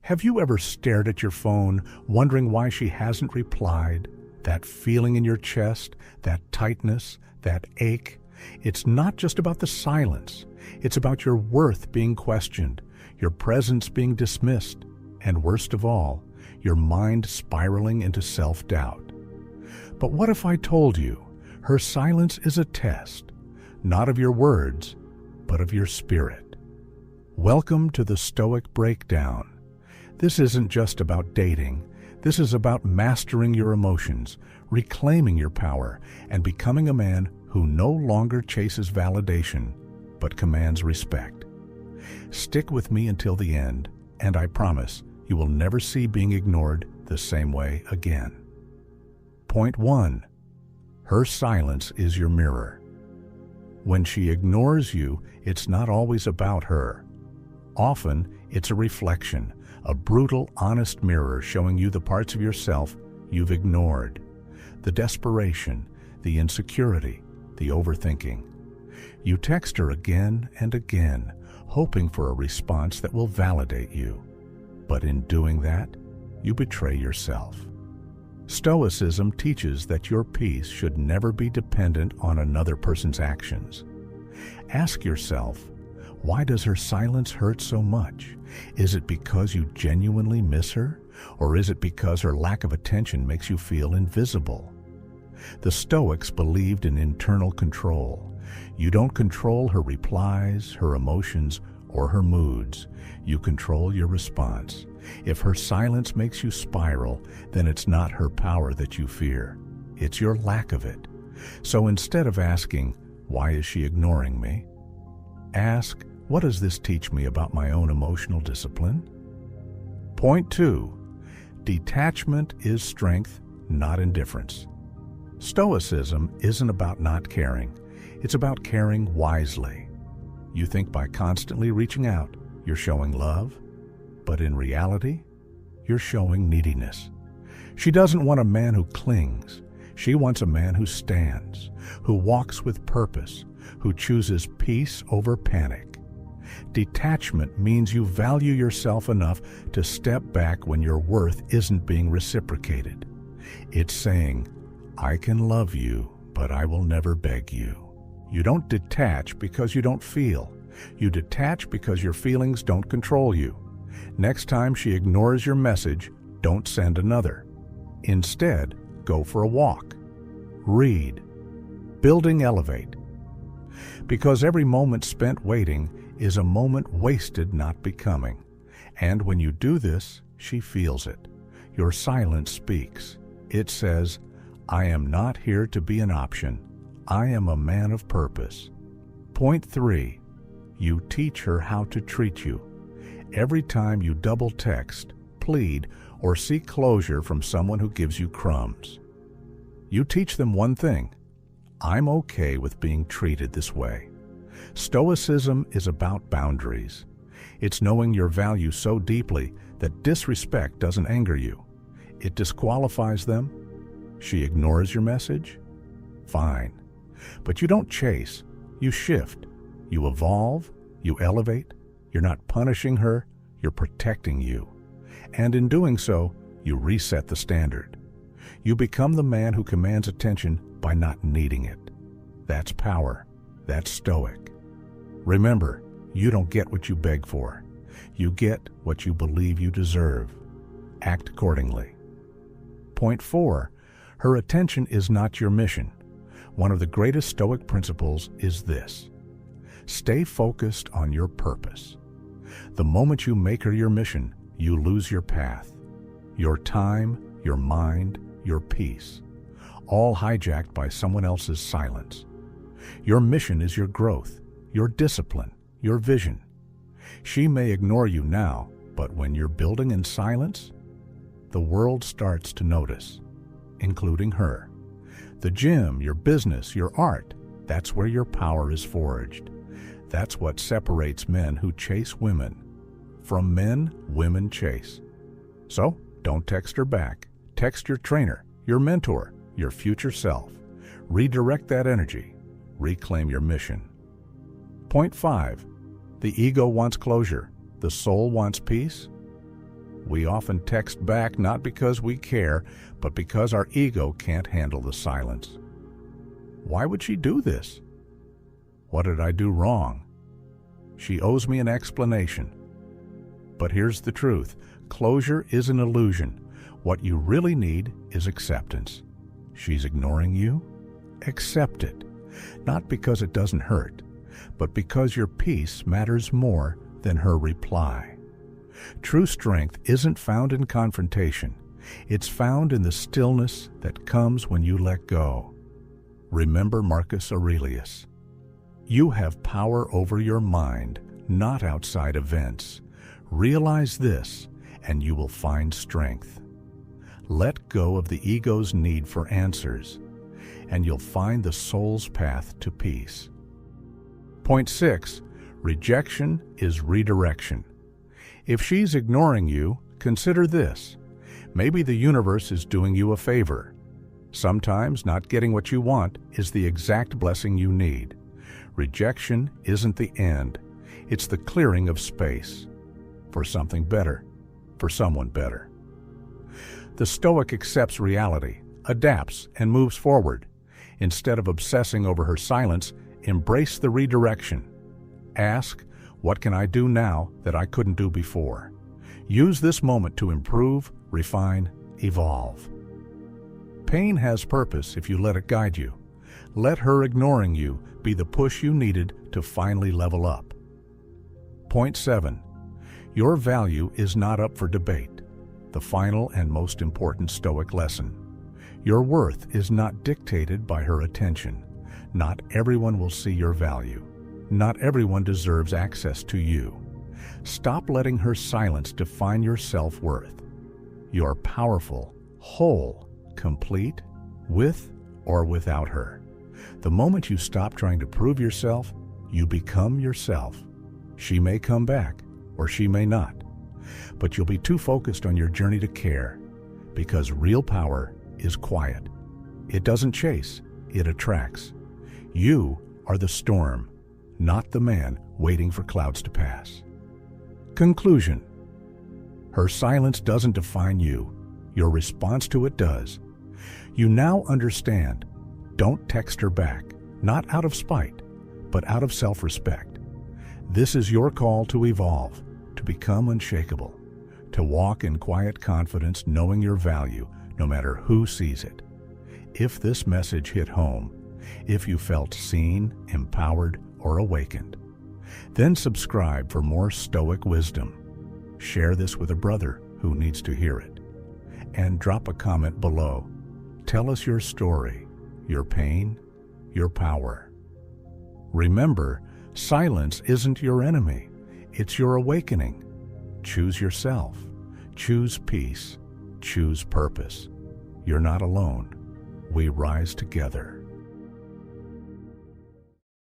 Have you ever stared at your phone, wondering why she hasn't replied? That feeling in your chest, that tightness, that ache? It's not just about the silence. It's about your worth being questioned, your presence being dismissed, and worst of all, your mind spiraling into self-doubt. But what if I told you her silence is a test, not of your words, but of your spirit? Welcome to the Stoic Breakdown. This isn't just about dating. This is about mastering your emotions, reclaiming your power, and becoming a man who no longer chases validation, but commands respect. Stick with me until the end, and I promise you will never see being ignored the same way again. Point 1. Her silence is your mirror. When she ignores you, it's not always about her. Often, it's a reflection, a brutal, honest mirror showing you the parts of yourself you've ignored. The desperation, the insecurity, the overthinking. You text her again and again, hoping for a response that will validate you. But in doing that, you betray yourself. Stoicism teaches that your peace should never be dependent on another person's actions. Ask yourself, why does her silence hurt so much? Is it because you genuinely miss her? Or is it because her lack of attention makes you feel invisible? The Stoics believed in internal control. You don't control her replies, her emotions, or her moods. You control your response. If her silence makes you spiral, then it's not her power that you fear. It's your lack of it. So instead of asking, why is she ignoring me? Ask, what does this teach me about my own emotional discipline? Point 2. Detachment is strength, not indifference. Stoicism isn't about not caring. It's about caring wisely. You think by constantly reaching out, you're showing love, but in reality, you're showing neediness. She doesn't want a man who clings. She wants a man who stands, who walks with purpose, who chooses peace over panic. Detachment means you value yourself enough to step back when your worth isn't being reciprocated. It's saying, I can love you, but I will never beg you. You don't detach because you don't feel. You detach because your feelings don't control you. Next time she ignores your message, don't send another. Instead, go for a walk. Read. Building elevate. Because every moment spent waiting is a moment wasted not becoming. And when you do this, she feels it. Your silence speaks. It says, I am not here to be an option. I am a man of purpose. Point 3. You teach her how to treat you. Every time you double text, plead, or seek closure from someone who gives you crumbs, you teach them one thing. I'm okay with being treated this way. Stoicism is about boundaries. It's knowing your value so deeply that disrespect doesn't anger you. It disqualifies them. She ignores your message? Fine. But you don't chase. You shift. You evolve. You elevate. You're not punishing her. You're protecting you. And in doing so, you reset the standard. You become the man who commands attention by not needing it. That's power. That's stoic. Remember, you don't get what you beg for. You get what you believe you deserve. Act accordingly. Point 4. Her attention is not your mission. One of the greatest Stoic principles is this. Stay focused on your purpose. The moment you make her your mission, you lose your path. Your time, your mind, your peace. All hijacked by someone else's silence. Your mission is your growth, your discipline, your vision. She may ignore you now, but when you're building in silence, the world starts to notice, including her. The gym, your business, your art, that's where your power is forged. That's what separates men who chase women from men women chase. So, don't text her back. Text your trainer, your mentor, your future self. Redirect that energy. Reclaim your mission. Point 5. The ego wants closure. The soul wants peace. We often text back not because we care, but because our ego can't handle the silence. Why would she do this? What did I do wrong? She owes me an explanation. But here's the truth. Closure is an illusion. What you really need is acceptance. She's ignoring you? Accept it. Not because it doesn't hurt, but because your peace matters more than her reply. True strength isn't found in confrontation. It's found in the stillness that comes when you let go. Remember Marcus Aurelius. You have power over your mind, not outside events. Realize this, and you will find strength. Let go of the ego's need for answers, and you'll find the soul's path to peace. Point 6. Rejection is redirection. If she's ignoring you, consider this. Maybe the universe is doing you a favor. Sometimes not getting what you want is the exact blessing you need. Rejection isn't the end. It's the clearing of space for something better, for someone better. The Stoic accepts reality, adapts, and moves forward. Instead of obsessing over her silence, embrace the redirection. Ask, what can I do now that I couldn't do before? Use this moment to improve, refine, evolve. Pain has purpose if you let it guide you. Let her ignoring you be the push you needed to finally level up. Point 7. Your value is not up for debate. The final and most important Stoic lesson. Your worth is not dictated by her attention. Not everyone will see your value. Not everyone deserves access to you. Stop letting her silence define your self-worth. You are powerful, whole, complete, with or without her. The moment you stop trying to prove yourself, you become yourself. She may come back, or she may not. But you'll be too focused on your journey to care, because real power is quiet. It doesn't chase, it attracts. You are the storm, not the man waiting for clouds to pass. Conclusion. Her silence doesn't define you. Your response to it does. You now understand. Don't text her back, not out of spite, but out of self-respect. This is your call to evolve, to become unshakable, to walk in quiet confidence knowing your value no matter who sees it. If this message hit home, if you felt seen, empowered, or awakened, then subscribe for more Stoic wisdom. Share this with a brother who needs to hear it. And drop a comment below. Tell us your story, your pain, your power. Remember, silence isn't your enemy. It's your awakening. Choose yourself. Choose peace. Choose purpose. You're not alone. We rise together.